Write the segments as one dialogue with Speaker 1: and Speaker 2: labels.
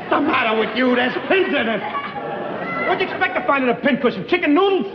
Speaker 1: The matter with you? There's pins in it. What'd you expect to find in a pincushion? Chicken noodles?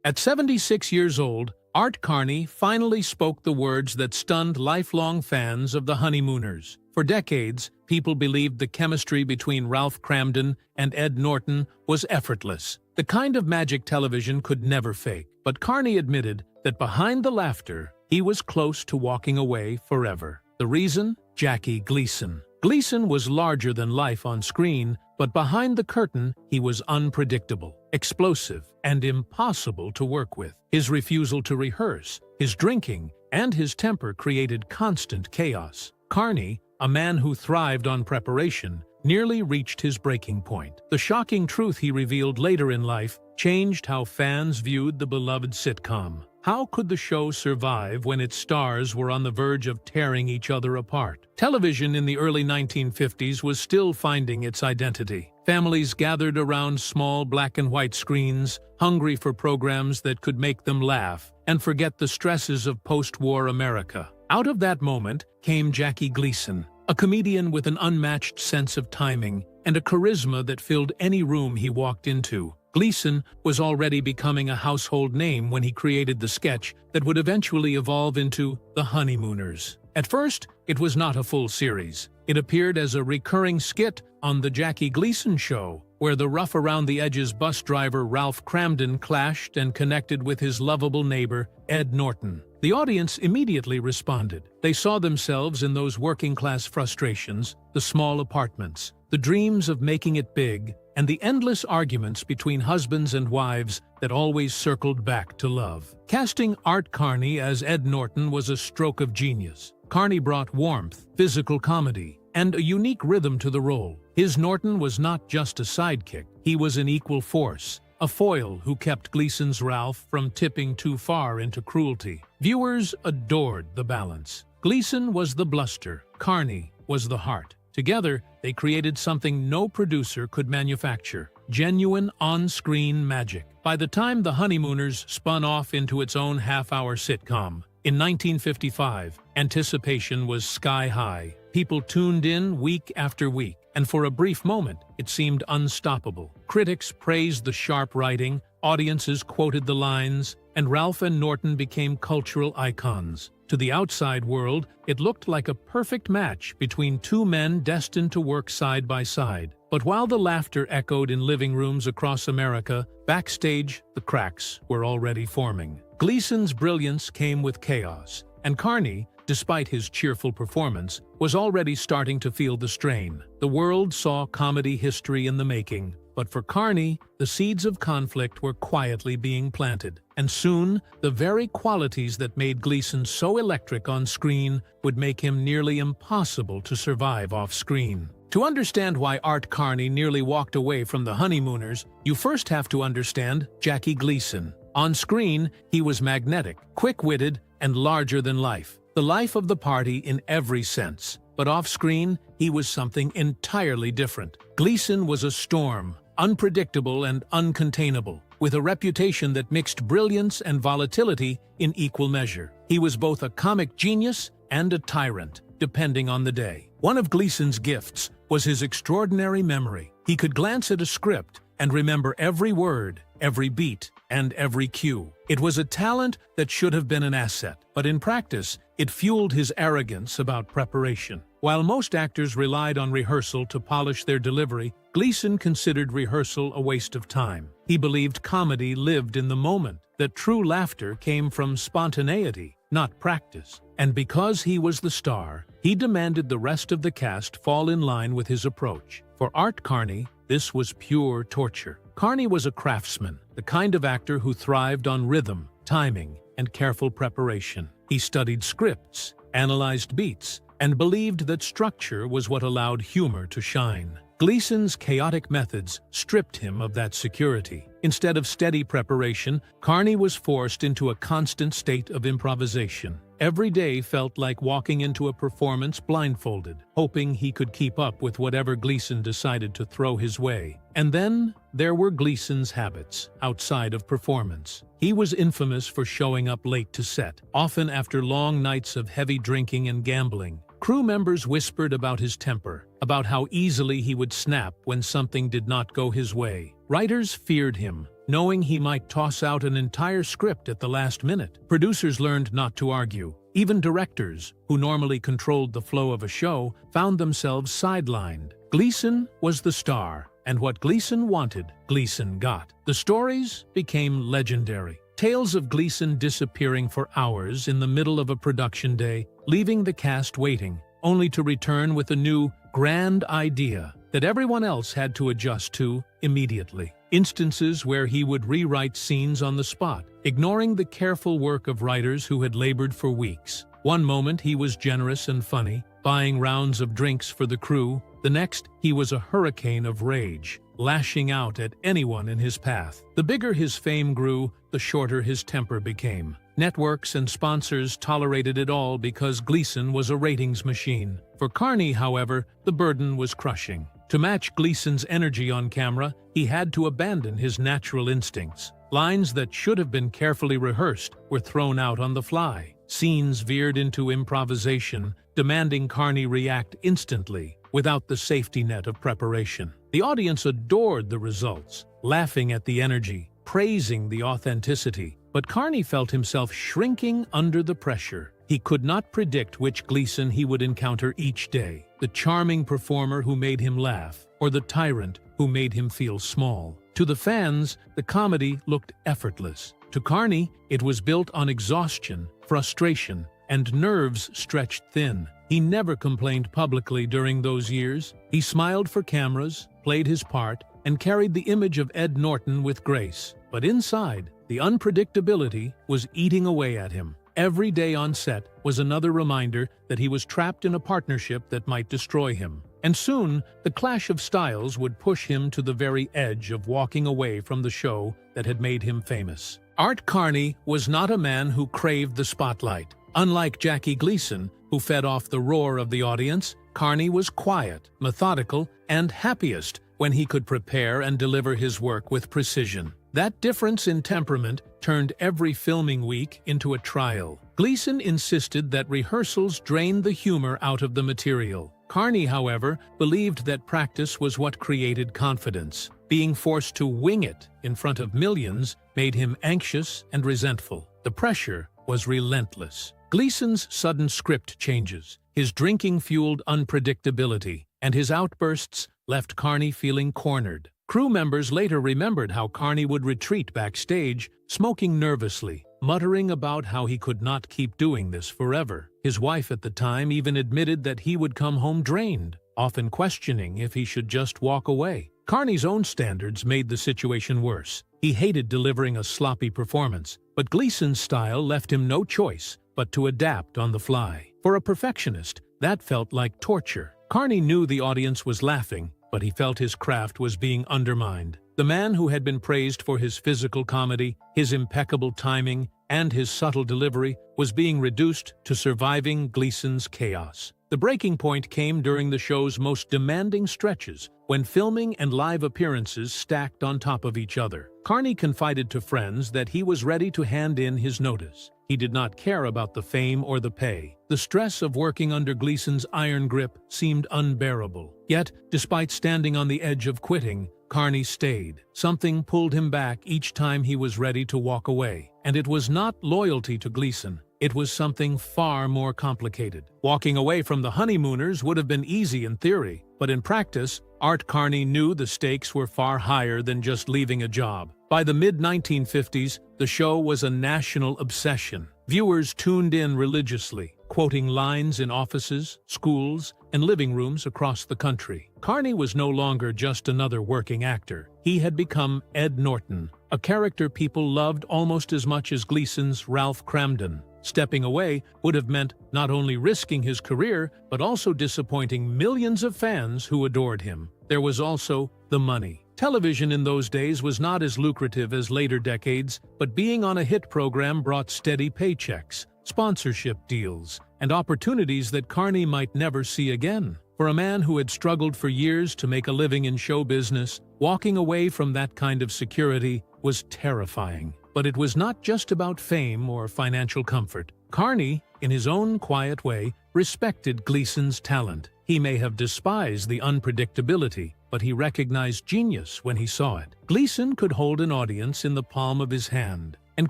Speaker 2: At 76 years old, Art Carney finally spoke the words that stunned lifelong fans of the Honeymooners. For decades, people believed the chemistry between Ralph Kramden and Ed Norton was effortless, the kind of magic television could never fake. But Carney admitted that behind the laughter, he was close to walking away forever. The reason? Jackie Gleason. Gleason was larger than life on screen, but behind the curtain, he was unpredictable, explosive, and impossible to work with. His refusal to rehearse, his drinking, and his temper created constant chaos. Carney, a man who thrived on preparation, nearly reached his breaking point. The shocking truth he revealed later in life changed how fans viewed the beloved sitcom. How could the show survive when its stars were on the verge of tearing each other apart? Television in the early 1950s was still finding its identity. Families gathered around small black and white screens, hungry for programs that could make them laugh and forget the stresses of post-war America. Out of that moment came Jackie Gleason, a comedian with an unmatched sense of timing and a charisma that filled any room he walked into. Gleason was already becoming a household name when he created the sketch that would eventually evolve into The Honeymooners. At first, it was not a full series. It appeared as a recurring skit on The Jackie Gleason Show, where the rough-around-the-edges bus driver Ralph Kramden clashed and connected with his lovable neighbor, Ed Norton. The audience immediately responded. They saw themselves in those working-class frustrations, the small apartments, the dreams of making it big, and the endless arguments between husbands and wives that always circled back to love. Casting Art Carney as Ed Norton was a stroke of genius. Carney brought warmth, physical comedy, and a unique rhythm to the role. His Norton was not just a sidekick, he was an equal force, a foil who kept Gleason's Ralph from tipping too far into cruelty. Viewers adored the balance. Gleason was the bluster, Carney was the heart. Together, they created something no producer could manufacture: genuine on-screen magic. By the time The Honeymooners spun off into its own half-hour sitcom, in 1955, anticipation was sky-high. People tuned in week after week, and for a brief moment, it seemed unstoppable. Critics praised the sharp writing, audiences quoted the lines, and Ralph and Norton became cultural icons. To the outside world, it looked like a perfect match between two men destined to work side by side. But while the laughter echoed in living rooms across America, backstage, the cracks were already forming. Gleason's brilliance came with chaos, and Carney, despite his cheerful performance, was already starting to feel the strain. The world saw comedy history in the making, but for Carney, the seeds of conflict were quietly being planted. And soon, the very qualities that made Gleason so electric on screen would make him nearly impossible to survive off-screen. To understand why Art Carney nearly walked away from The Honeymooners, you first have to understand Jackie Gleason. On screen, he was magnetic, quick-witted, and larger than life. The life of the party in every sense. But off-screen, he was something entirely different. Gleason was a storm, unpredictable and uncontainable, with a reputation that mixed brilliance and volatility in equal measure. He was both a comic genius and a tyrant, depending on the day. One of Gleason's gifts was his extraordinary memory. He could glance at a script and remember every word, every beat, and every cue. It was a talent that should have been an asset, but in practice, it fueled his arrogance about preparation. While most actors relied on rehearsal to polish their delivery, Gleason considered rehearsal a waste of time. He believed comedy lived in the moment, that true laughter came from spontaneity, not practice. And because he was the star, he demanded the rest of the cast fall in line with his approach. For Art Carney, this was pure torture. Carney was a craftsman, the kind of actor who thrived on rhythm, timing, and careful preparation. He studied scripts, analyzed beats, and believed that structure was what allowed humor to shine. Gleason's chaotic methods stripped him of that security. Instead of steady preparation, Carney was forced into a constant state of improvisation. Every day felt like walking into a performance blindfolded, hoping he could keep up with whatever Gleason decided to throw his way. And then there were Gleason's habits outside of performance. He was infamous for showing up late to set, often after long nights of heavy drinking and gambling. Crew members whispered about his temper, about how easily he would snap when something did not go his way. Writers feared him, knowing he might toss out an entire script at the last minute. Producers learned not to argue. Even directors, who normally controlled the flow of a show, found themselves sidelined. Gleason was the star, and what Gleason wanted, Gleason got. The stories became legendary. Tales of Gleason disappearing for hours in the middle of a production day, leaving the cast waiting, only to return with a new, grand idea that everyone else had to adjust to immediately. Instances where he would rewrite scenes on the spot, ignoring the careful work of writers who had labored for weeks. One moment he was generous and funny, buying rounds of drinks for the crew. The next, he was a hurricane of rage, lashing out at anyone in his path. The bigger his fame grew, the shorter his temper became. Networks and sponsors tolerated it all because Gleason was a ratings machine. For Carney, however, the burden was crushing. To match Gleason's energy on camera, he had to abandon his natural instincts. Lines that should have been carefully rehearsed were thrown out on the fly. Scenes veered into improvisation, demanding Carney react instantly, without the safety net of preparation. The audience adored the results, laughing at the energy, praising the authenticity. But Carney felt himself shrinking under the pressure. He could not predict which Gleason he would encounter each day, the charming performer who made him laugh, or the tyrant who made him feel small. To the fans, the comedy looked effortless. To Carney, it was built on exhaustion, frustration, and nerves stretched thin. He never complained publicly during those years. He smiled for cameras, played his part, and carried the image of Ed Norton with grace. But inside, the unpredictability was eating away at him. Every day on set was another reminder that he was trapped in a partnership that might destroy him. And soon, the clash of styles would push him to the very edge of walking away from the show that had made him famous. Art Carney was not a man who craved the spotlight. Unlike Jackie Gleason, who fed off the roar of the audience, Carney was quiet, methodical, and happiest when he could prepare and deliver his work with precision. That difference in temperament turned every filming week into a trial. Gleason insisted that rehearsals drained the humor out of the material. Carney, however, believed that practice was what created confidence. Being forced to wing it in front of millions made him anxious and resentful. The pressure was relentless. Gleason's sudden script changes, his drinking-fueled unpredictability, and his outbursts left Carney feeling cornered. Crew members later remembered how Carney would retreat backstage, smoking nervously, muttering about how he could not keep doing this forever. His wife at the time even admitted that he would come home drained, often questioning if he should just walk away. Carney's own standards made the situation worse. He hated delivering a sloppy performance, but Gleason's style left him no choice but to adapt on the fly. For a perfectionist, that felt like torture. Carney knew the audience was laughing, but he felt his craft was being undermined. The man who had been praised for his physical comedy, his impeccable timing, and his subtle delivery was being reduced to surviving Gleason's chaos. The breaking point came during the show's most demanding stretches, when filming and live appearances stacked on top of each other. Carney confided to friends that he was ready to hand in his notice. He did not care about the fame or the pay. The stress of working under Gleason's iron grip seemed unbearable. Yet, despite standing on the edge of quitting, Carney stayed. Something pulled him back each time he was ready to walk away. And it was not loyalty to Gleason. It was something far more complicated. Walking away from the Honeymooners would have been easy in theory, but in practice, Art Carney knew the stakes were far higher than just leaving a job. By the mid-1950s, the show was a national obsession. Viewers tuned in religiously, quoting lines in offices, schools, and living rooms across the country. Carney was no longer just another working actor. He had become Ed Norton, a character people loved almost as much as Gleason's Ralph Cramden. Stepping away would have meant not only risking his career, but also disappointing millions of fans who adored him. There was also the money. Television in those days was not as lucrative as later decades, but being on a hit program brought steady paychecks, sponsorship deals, and opportunities that Carney might never see again. For a man who had struggled for years to make a living in show business, walking away from that kind of security was terrifying. But it was not just about fame or financial comfort. Carney in his own quiet way, respected Gleason's talent. He may have despised the unpredictability, but he recognized genius when he saw it. Gleason could hold an audience in the palm of his hand, and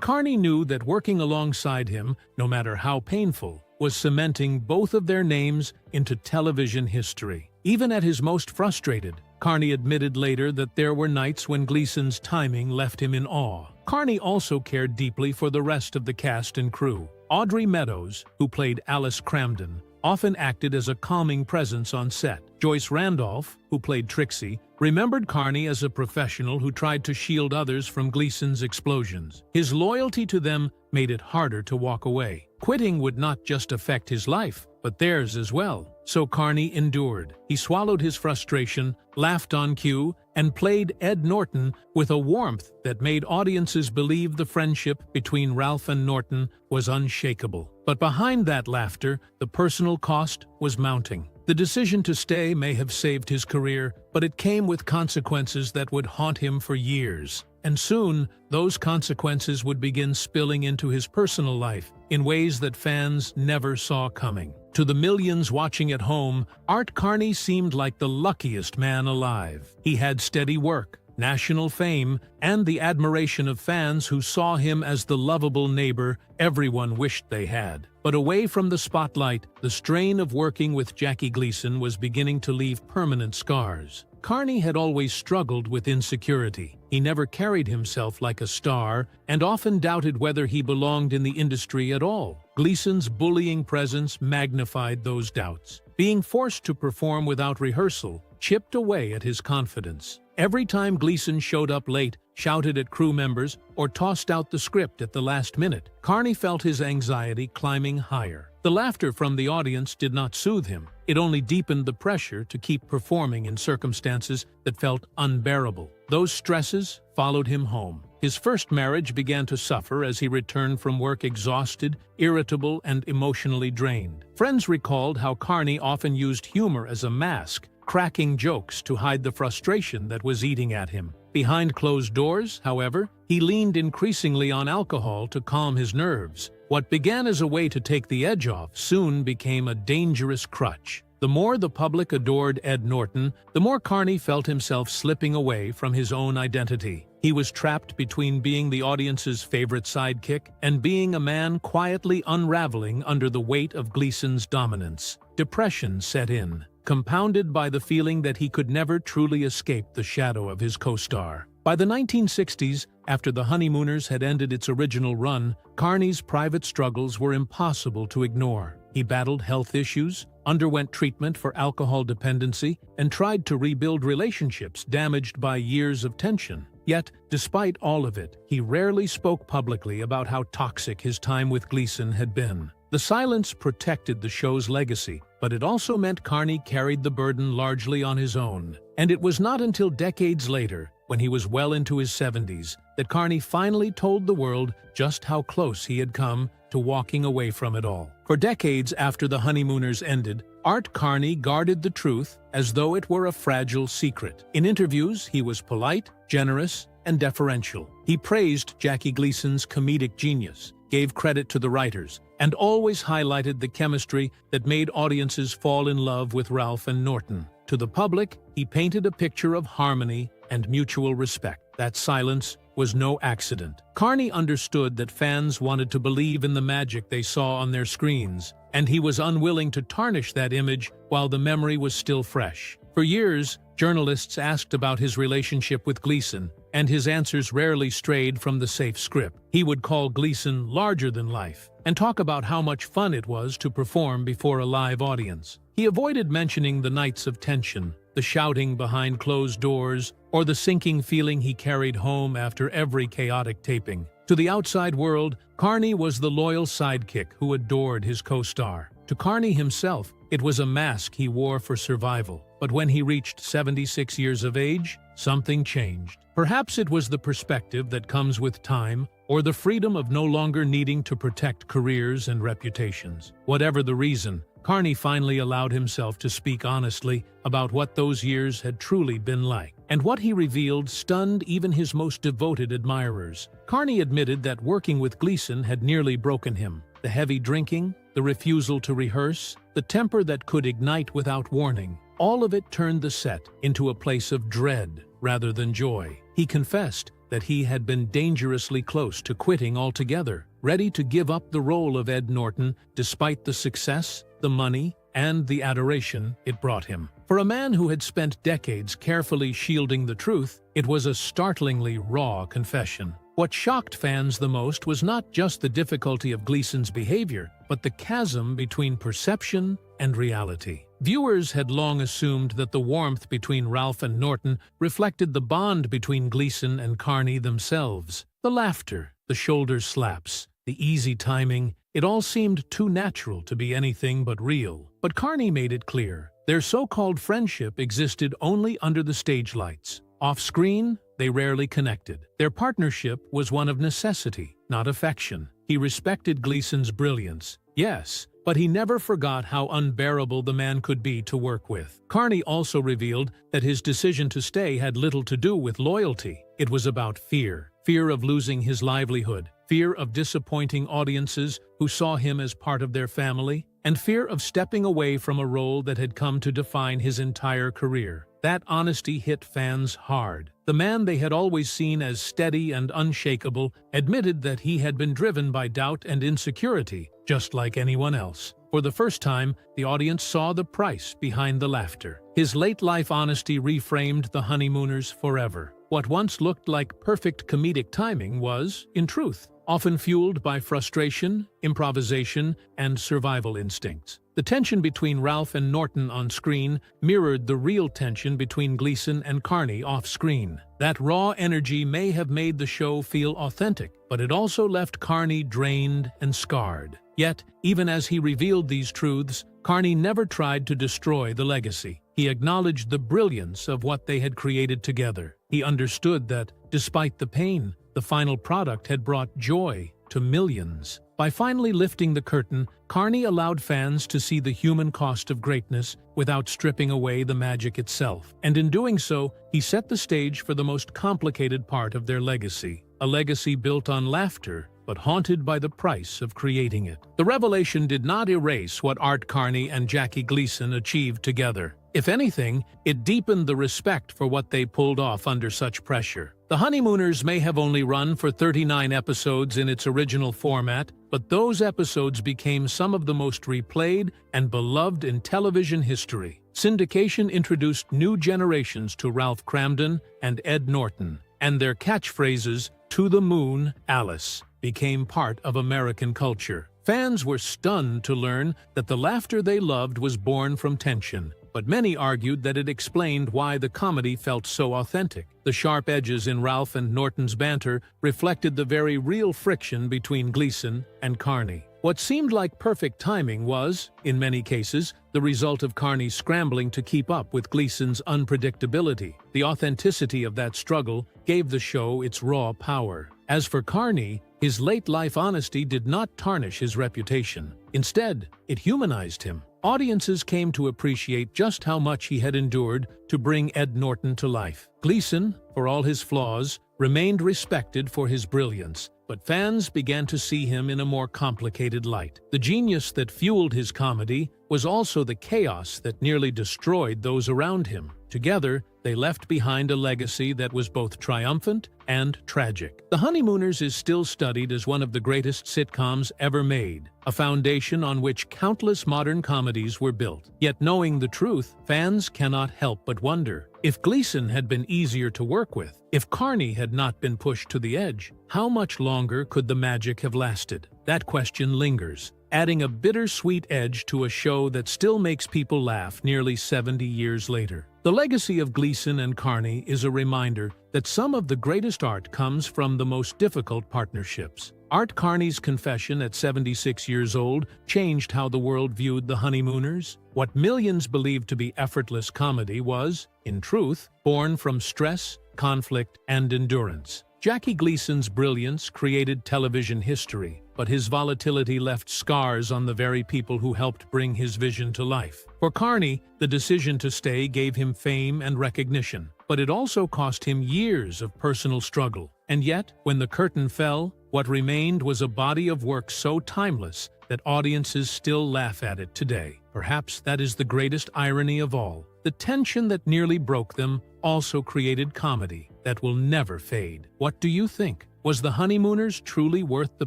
Speaker 2: Carney knew that working alongside him, no matter how painful, was cementing both of their names into television history. Even at his most frustrated, Carney admitted later that there were nights when Gleason's timing left him in awe. Carney also cared deeply for the rest of the cast and crew. Audrey Meadows, who played Alice Cramden, often acted as a calming presence on set. Joyce Randolph, who played Trixie, remembered Carney as a professional who tried to shield others from Gleason's explosions. His loyalty to them made it harder to walk away. Quitting would not just affect his life, but theirs as well. So Carney endured. He swallowed his frustration, laughed on cue, and played Ed Norton with a warmth that made audiences believe the friendship between Ralph and Norton was unshakable. But behind that laughter, the personal cost was mounting. The decision to stay may have saved his career, but it came with consequences that would haunt him for years. And soon, those consequences would begin spilling into his personal life in ways that fans never saw coming. To the millions watching at home, Art Carney seemed like the luckiest man alive. He had steady work, national fame, and the admiration of fans who saw him as the lovable neighbor everyone wished they had. But away from the spotlight, the strain of working with Jackie Gleason was beginning to leave permanent scars. Carney had always struggled with insecurity. He never carried himself like a star and often doubted whether he belonged in the industry at all. Gleason's bullying presence magnified those doubts. Being forced to perform without rehearsal chipped away at his confidence. Every time Gleason showed up late, shouted at crew members, or tossed out the script at the last minute, Carney felt his anxiety climbing higher. The laughter from the audience did not soothe him. It only deepened the pressure to keep performing in circumstances that felt unbearable. Those stresses followed him home. His first marriage began to suffer as he returned from work exhausted, irritable, and emotionally drained. Friends recalled how Carney often used humor as a mask, cracking jokes to hide the frustration that was eating at him. Behind closed doors, however, he leaned increasingly on alcohol to calm his nerves. What began as a way to take the edge off soon became a dangerous crutch. The more the public adored Ed Norton, the more Carney felt himself slipping away from his own identity. He was trapped between being the audience's favorite sidekick and being a man quietly unraveling under the weight of Gleason's dominance. Depression set in, compounded by the feeling that he could never truly escape the shadow of his co-star. By the 1960s, after The Honeymooners had ended its original run, Carney's private struggles were impossible to ignore. He battled health issues, underwent treatment for alcohol dependency, and tried to rebuild relationships damaged by years of tension. Yet, despite all of it, he rarely spoke publicly about how toxic his time with Gleason had been. The silence protected the show's legacy, but it also meant Carney carried the burden largely on his own. And it was not until decades later, when he was well into his 70s, that Carney finally told the world just how close he had come to walking away from it all. For decades after The Honeymooners ended, Art Carney guarded the truth as though it were a fragile secret. In interviews, he was polite, generous, and deferential. He praised Jackie Gleason's comedic genius, gave credit to the writers, and always highlighted the chemistry that made audiences fall in love with Ralph and Norton. To the public, he painted a picture of harmony and mutual respect. That silence was no accident. Carney understood that fans wanted to believe in the magic they saw on their screens, and he was unwilling to tarnish that image while the memory was still fresh. For years, journalists asked about his relationship with Gleason, and his answers rarely strayed from the safe script. He would call Gleason larger than life, and talk about how much fun it was to perform before a live audience. He avoided mentioning the nights of tension, the shouting behind closed doors, or the sinking feeling he carried home after every chaotic taping. To the outside world, Carney was the loyal sidekick who adored his co-star. To Carney himself, it was a mask he wore for survival. But when he reached 76 years of age, something changed. Perhaps it was the perspective that comes with time, or the freedom of no longer needing to protect careers and reputations. Whatever the reason, Carney finally allowed himself to speak honestly about what those years had truly been like. And what he revealed stunned even his most devoted admirers. Carney admitted that working with Gleason had nearly broken him. the heavy drinking, the refusal to rehearse, the temper that could ignite without warning. All of it turned the set into a place of dread rather than joy. He confessed that he had been dangerously close to quitting altogether, ready to give up the role of Ed Norton despite the success, the money, and the adoration it brought him. For a man who had spent decades carefully shielding the truth, it was a startlingly raw confession. What shocked fans the most was not just the difficulty of Gleason's behavior, but the chasm between perception and reality. Viewers had long assumed that the warmth between Ralph and Norton reflected the bond between Gleason and Carney themselves. The laughter, the shoulder slaps, the easy timing, it all seemed too natural to be anything but real. But Carney made it clear. Their so-called friendship existed only under the stage lights. Off-screen, they rarely connected. Their partnership was one of necessity, not affection. He respected Gleason's brilliance, yes, but he never forgot how unbearable the man could be to work with. Carney also revealed that his decision to stay had little to do with loyalty. It was about fear. Fear of losing his livelihood, fear of disappointing audiences who saw him as part of their family, and fear of stepping away from a role that had come to define his entire career. That honesty hit fans hard. The man they had always seen as steady and unshakable admitted that he had been driven by doubt and insecurity, just like anyone else. For the first time, the audience saw the price behind the laughter. His late-life honesty reframed the Honeymooners forever. What once looked like perfect comedic timing was, in truth, often fueled by frustration, improvisation, and survival instincts. The tension between Ralph and Norton on screen mirrored the real tension between Gleason and Carney off-screen. That raw energy may have made the show feel authentic, but it also left Carney drained and scarred. Yet, even as he revealed these truths, Carney never tried to destroy the legacy. He acknowledged the brilliance of what they had created together. He understood that, despite the pain, the final product had brought joy to millions. By finally lifting the curtain, Carney allowed fans to see the human cost of greatness without stripping away the magic itself. And in doing so, he set the stage for the most complicated part of their legacy. A legacy built on laughter, but haunted by the price of creating it. The revelation did not erase what Art Carney and Jackie Gleason achieved together. If anything, it deepened the respect for what they pulled off under such pressure. The Honeymooners may have only run for 39 episodes in its original format, but those episodes became some of the most replayed and beloved in television history. Syndication introduced new generations to Ralph Kramden and Ed Norton, and their catchphrases, "To the moon, Alice," became part of American culture. Fans were stunned to learn that the laughter they loved was born from tension, but many argued that it explained why the comedy felt so authentic. The sharp edges in Ralph and Norton's banter reflected the very real friction between Gleason and Carney. What seemed like perfect timing was, in many cases, the result of Carney scrambling to keep up with Gleason's unpredictability. The authenticity of that struggle gave the show its raw power. As for Carney, his late-life honesty did not tarnish his reputation. Instead, it humanized him. Audiences came to appreciate just how much he had endured to bring Ed Norton to life. Gleason, for all his flaws, remained respected for his brilliance, but fans began to see him in a more complicated light. The genius that fueled his comedy was also the chaos that nearly destroyed those around him. Together, they left behind a legacy that was both triumphant and tragic. The Honeymooners is still studied as one of the greatest sitcoms ever made, a foundation on which countless modern comedies were built. Yet knowing the truth, fans cannot help but wonder. If Gleason had been easier to work with, if Carney had not been pushed to the edge, how much longer could the magic have lasted? That question lingers, adding a bittersweet edge to a show that still makes people laugh nearly 70 years later. The legacy of Gleason and Carney is a reminder that some of the greatest art comes from the most difficult partnerships. Art Carney's confession at 76 years old changed how the world viewed the Honeymooners. What millions believed to be effortless comedy was, in truth, born from stress, conflict, and endurance. Jackie Gleason's brilliance created television history, but his volatility left scars on the very people who helped bring his vision to life. For Carney, the decision to stay gave him fame and recognition, but it also cost him years of personal struggle. And yet, when the curtain fell, what remained was a body of work so timeless that audiences still laugh at it today. Perhaps that is the greatest irony of all. The tension that nearly broke them also created comedy that will never fade. What do you think? Was The Honeymooners truly worth the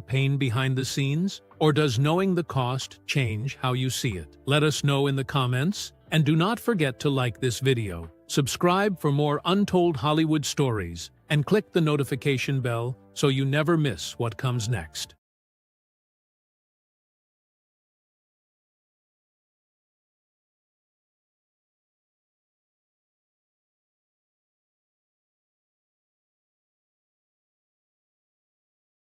Speaker 2: pain behind the scenes? Or does knowing the cost change how you see it? Let us know in the comments, and do not forget to like this video, subscribe for more untold Hollywood stories, and click the notification bell so you never miss what comes next.